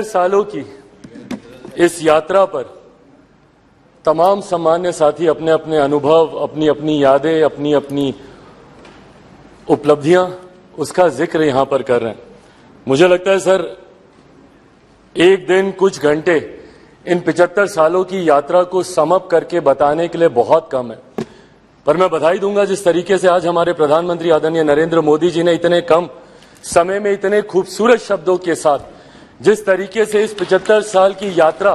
सालों की इस यात्रा पर तमाम सम्मान्य साथी अपने अपने अनुभव, अपनी अपनी यादें, अपनी अपनी उपलब्धियां, उसका जिक्र यहां पर कर रहे हैं। मुझे लगता है सर, एक दिन कुछ घंटे इन 75 सालों की यात्रा को समअप करके बताने के लिए बहुत कम है। पर मैं बधाई दूंगा जिस तरीके से आज हमारे प्रधानमंत्री आदरणीय नरेंद्र मोदी जी ने इतने कम समय में इतने खूबसूरत शब्दों के साथ जिस तरीके से इस 75 साल की यात्रा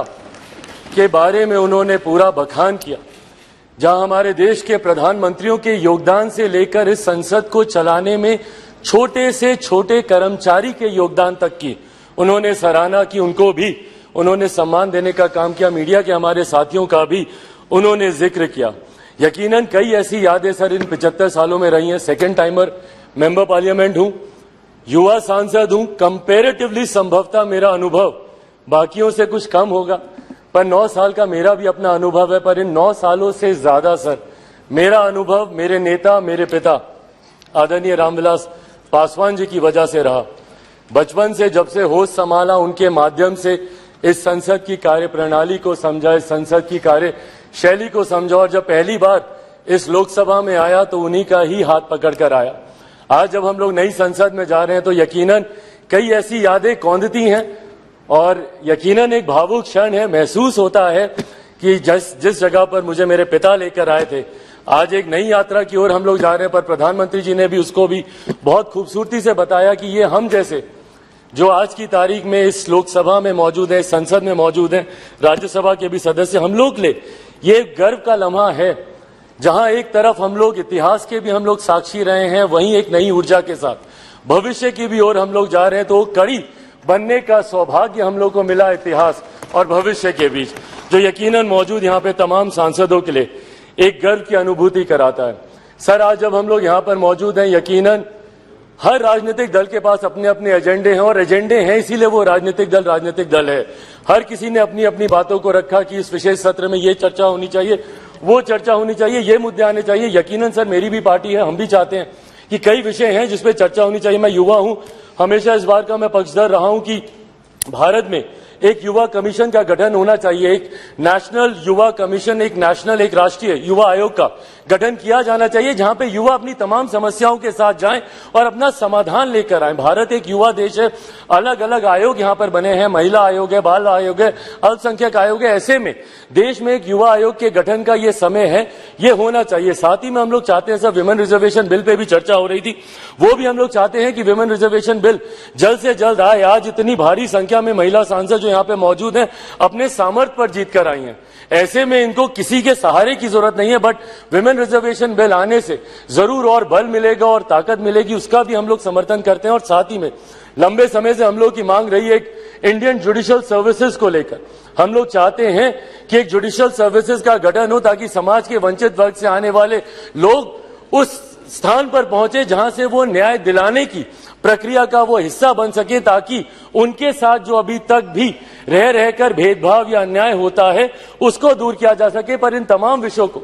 के बारे में उन्होंने पूरा बखान किया, जहां हमारे देश के प्रधानमंत्रियों के योगदान से लेकर इस संसद को चलाने में छोटे से छोटे कर्मचारी के योगदान तक की उन्होंने सराहना की, उनको भी उन्होंने सम्मान देने का काम किया। मीडिया के हमारे साथियों का भी उन्होंने जिक्र किया। यकीनन कई ऐसी यादें सर इन 75 सालों में रही हैं। सेकेंड टाइमर मेंबर पार्लियामेंट हूं, युवा सांसद हूं, कंपैरेटिवली संभवतः मेरा अनुभव बाकियों से कुछ कम होगा, पर 9 साल का मेरा भी अपना अनुभव है। पर इन 9 सालों से ज्यादा सर मेरा अनुभव मेरे नेता, मेरे पिता आदरणीय रामविलास पासवान जी की वजह से रहा। बचपन से जब से होश संभाला, उनके माध्यम से इस संसद की कार्यप्रणाली को समझा, इस संसद की कार्य शैली को समझा, और जब पहली बार इस लोकसभा में आया तो उन्हीं का ही हाथ पकड़कर आया। आज जब हम लोग नई संसद में जा रहे हैं तो यकीनन कई ऐसी यादें कौंधती हैं और यकीनन एक भावुक क्षण है। महसूस होता है कि जिस जगह पर मुझे मेरे पिता लेकर आए थे, आज एक नई यात्रा की ओर हम लोग जा रहे हैं। पर प्रधानमंत्री जी ने भी उसको भी बहुत खूबसूरती से बताया कि ये हम जैसे जो आज की तारीख में इस लोकसभा में मौजूद है, संसद में मौजूद है, राज्यसभा के भी सदस्य, हम लोग ले ये गर्व का लम्हा है, जहां एक तरफ हम लोग इतिहास के भी हम लोग साक्षी रहे हैं, वहीं एक नई ऊर्जा के साथ भविष्य की भी ओर हम लोग जा रहे हैं। तो कड़ी बनने का सौभाग्य हम लोग को मिला इतिहास और भविष्य के बीच, जो यकीनन मौजूद यहाँ पे तमाम सांसदों के लिए एक गर्व की अनुभूति कराता है। सर, आज जब हम लोग यहाँ पर मौजूद हैं, यकीनन हर राजनीतिक दल के पास अपने अपने एजेंडे हैं, और एजेंडे हैं इसीलिए वो राजनीतिक दल है। हर किसी ने अपनी अपनी बातों को रखा कि इस विशेष सत्र में ये चर्चा होनी चाहिए, वो चर्चा होनी चाहिए, ये मुद्दे आने चाहिए। यकीनन सर, मेरी भी पार्टी है, हम भी चाहते हैं कि कई विषय हैं जिसपे चर्चा होनी चाहिए। मैं युवा हूं, हमेशा इस बार का मैं पक्षधर रहा हूं कि भारत में एक युवा कमीशन का गठन होना चाहिए, एक नेशनल युवा कमीशन, एक राष्ट्रीय युवा आयोग का गठन किया जाना चाहिए, जहां पे युवा अपनी तमाम समस्याओं के साथ जाएं और अपना समाधान लेकर आए। भारत एक युवा देश है, अलग अलग आयोग यहां पर बने हैं, महिला आयोग है, बाल आयोग है, अल्पसंख्यक आयोग है। ऐसे में देश में एक युवा आयोग के गठन का ये समय है, ये होना चाहिए। साथ ही में हम लोग चाहते हैं sir, women reservation bill pay भी चर्चा हो रही थी, वो भी हम लोग चाहते हैं कि विमेन रिजर्वेशन बिल जल्द से जल्द आए। आज इतनी भारी संख्या में महिला सांसद जो यहाँ पे मौजूद हैं, अपने सामर्थ्य पर जीत कर आई हैं। ऐसे में इनको किसी के सहारे की जरूरत नहीं है, बट विमेन रिजर्वेशन बिल आने से जरूर और बल मिलेगा और ताकत मिलेगी, उसका भी हम लोग समर्थन करते हैं। और साथ ही में लंबे समय से हम लोग की मांग रही है एक इंडियन जुडिशियल सर्विसेज को लेकर। हम लोग चाहते हैं कि एक जुडिशियल सर्विसेज का गठन हो, ताकि समाज के वंचित वर्ग से आने वाले लोग उस स्थान पर पहुंचे जहां से वो न्याय दिलाने की प्रक्रिया का वो हिस्सा बन सके, ताकि उनके साथ जो अभी तक भी रह रहकर भेदभाव या अन्याय होता है उसको दूर किया जा सके। पर इन तमाम विषयों को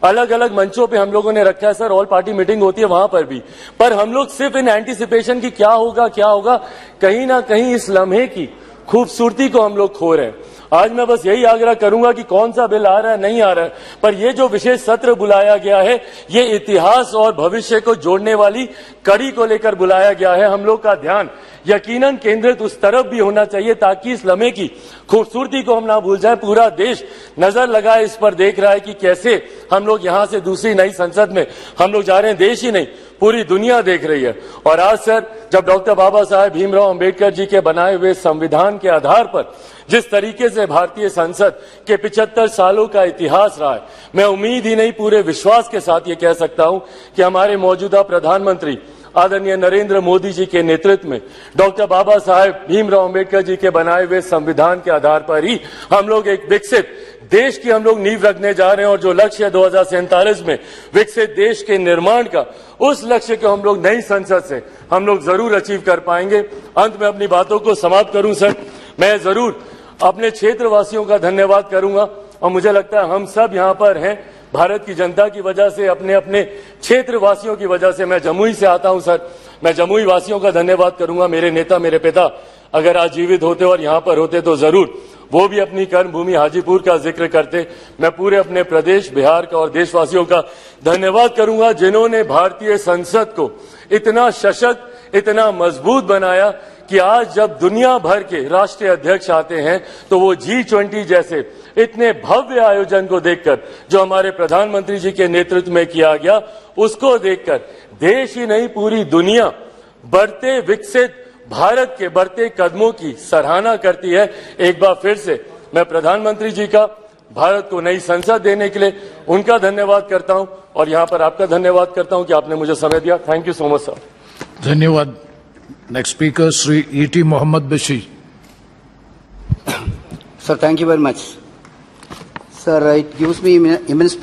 अलग अलग मंचों पे हम लोगों ने रखा है सर, ऑल पार्टी मीटिंग होती है वहां पर भी। पर हम लोग सिर्फ इन एंटीसिपेशन की क्या होगा, कहीं ना कहीं इस लम्हे की खूबसूरती को हम लोग खो रहे हैं। आज मैं बस यही आग्रह करूंगा कि कौन सा बिल आ रहा है, नहीं आ रहा है, पर ये जो विशेष सत्र बुलाया गया है, ये इतिहास और भविष्य को जोड़ने वाली कड़ी को लेकर बुलाया गया है। हम लोग का ध्यान यकीनन केंद्रित उस तरफ भी होना चाहिए, ताकि इस लम्हे की खूबसूरती को हम ना भूल जाए। पूरा देश नजर लगाए इस पर, देख रहा है कि कैसे हम लोग यहां से दूसरी नई संसद में हम लोग जा रहे हैं। देश ही नहीं, पूरी दुनिया देख रही है। और आज सर, जब डॉक्टर बाबा साहेब भीमराव अंबेडकर जी के बनाए हुए संविधान के आधार पर जिस तरीके से भारतीय संसद के 75 सालों का इतिहास रहा है, मैं उम्मीद ही नहीं पूरे विश्वास के साथ ये कह सकता हूं कि हमारे मौजूदा प्रधानमंत्री आदरणीय नरेंद्र मोदी जी के नेतृत्व में डॉक्टर बाबा साहेब भीमराव अंबेडकर जी के बनाए हुए संविधान के आधार पर ही हम लोग एक विकसित देश की हम लोग नींव रखने जा रहे हैं। और जो लक्ष्य है 2047 में विकसित देश के निर्माण का, उस लक्ष्य को हम लोग नई संसद से हम लोग जरूर अचीव कर पाएंगे। अंत में अपनी बातों को समाप्त करूं सर, मैं जरूर अपने क्षेत्रवासियों का धन्यवाद करूंगा। और मुझे लगता है हम सब यहाँ पर हैं भारत की जनता की वजह से, अपने अपने क्षेत्रवासियों की वजह से। मैं जमुई से आता हूं सर, मैं जमुई वासियों का धन्यवाद करूंगा, मेरे नेता, मेरे पिता अगर आज जीवित होते और यहां पर होते तो जरूर वो भी अपनी कर्मभूमि हाजीपुर का जिक्र करते। मैं पूरे अपने प्रदेश बिहार का और देशवासियों का धन्यवाद करूंगा जिन्होंने भारतीय संसद को इतना सशक्त, इतना मजबूत बनाया कि आज जब दुनिया भर के राष्ट्रीय अध्यक्ष आते हैं तो वो G20 जैसे इतने भव्य आयोजन को देखकर, जो हमारे प्रधानमंत्री जी के नेतृत्व में किया गया, उसको देखकर देश ही नहीं पूरी दुनिया बढ़ते विकसित भारत के बढ़ते कदमों की सराहना करती है। एक बार फिर से मैं प्रधानमंत्री जी का भारत को नई संसद देने के लिए उनका धन्यवाद करता हूं और यहां पर आपका धन्यवाद करता हूं कि आपने मुझे समय दिया। Thank you so much sir. धन्यवाद। Next speaker Shri E.T. Mohammed Basheer. Sir, thank you very much. Sir, it gives me immense